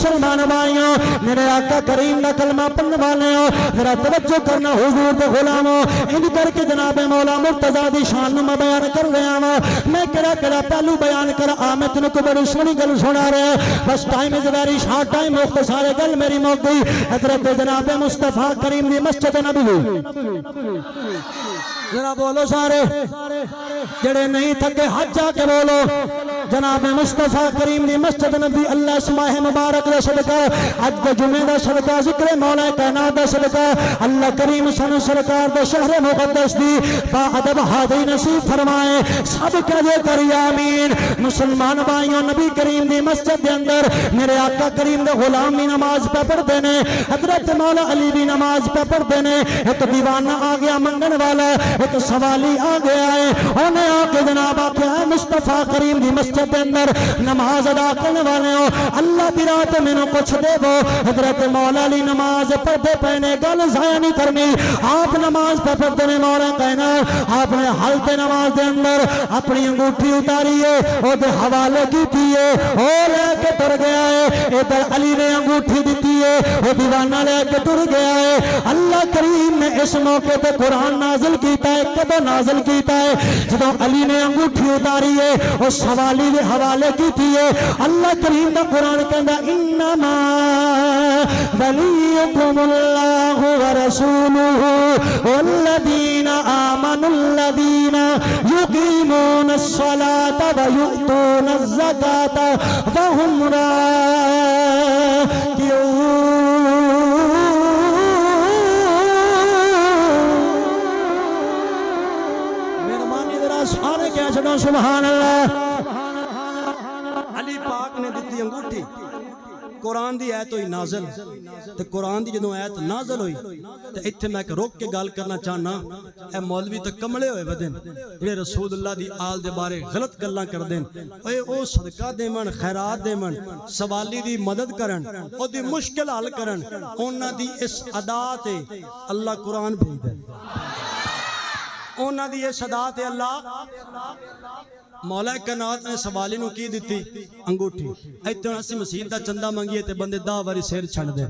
مسلمان بھائیوں میرے آقا کریم کا کلمہ پڑھنے والے ہو ذرا توجہ کرنا حضور دے غلاموں ان کر کے جناب مولا مرتضیٰ دی شان میں بیان کر رہا ہوں میں کہڑا پہلو بیان کر میں تینوں کو بڑی سونی گل سنا رہا بس time is very short time مختصر گل میری موک گئی حضرت جناب مصطفیٰ کریم دی مسجد نبوی ذرا بولو سارے جڑے نہیں تھکے حج جا کے بولو جناب مصطفیٰ کریم دی مسجد نبی اللہ اسماہ مبارک دا صدقہ حج دا جمعہ دا صدقہ ذکر مولا کائنات دا صدقہ اللہ کریم سن سرکار دا شہر مقدس دی با ادب ہادی نصیب فرمائے سب کہے کری آمین مسلمان بھائیوں نبی کریم دی مسجد دے اندر میرے آقا کریم دے غلام بھی نماز پہ پڑھ دینے حضرت مولا علی بھی نماز پہ پڑھ دینے ایک دیوانہ آگیا منگن والا ایک سوالی آگیا ہے انہیں آکے جناب آکے مصطفیٰ کریم دی مسجد دے اندر نماز ادا کرنے والے ہو اللہ دی رات میں نو کچھ دے وہ حضرت مولا علی نماز پڑھ دے پہنے گل ضائع نہیں کرنی آپ نماز پہ پڑھ دینے مولا کہنا آپ نے حالت نماز دے اندر اپنی انگوٹھی اتاری ہے وہ دے حوالے کی تیئے وہ لے کے تر گیا ہے ادھر علی نے انگوٹھی دیتی ہے وہ دیوانہ لے کے تر گیا ہے اللہ کریم نے اس موقع پہ قرآن نازل کیتا ہے کب نازل کیتا ہے جب علی نے انگوٹھی اتاری ہے اس سوالی دے حوالے کیتی ہے اللہ کریم دا قرآن کہندا انما ولیکم اللہ ورسولہ والذین آمنوا الذین یقیمون الصلاة ویؤتون الزکاة وهم راکعون سارے کیا چھڑو سبحان اللہ علی پاک نے دیتی انگوٹھی قرآن دی آیت ہوئی نازل تے قرآن دی جدوں آیت نازل ہوئی تے اتھے میں روک کے گال کرنا چاہنا اے مولوی تے کملے ہوئے بدن یہ رسول اللہ دی آل دے بارے غلط گلاں کر دیں اے او صدقہ دے من خیرات دے من سوالی دی مدد کرن او دی مشکل حل کرن اونا دی اس ادا تے اللہ قرآن بھیج دے اونا دی یہ صدا تے اللہ مولا کائنات نے سوالی نو کی دیتی انگوٹھی ایتھے اسی مسیح دا چندہ منگیے تے بندے 10 واری سیر چھڑ دے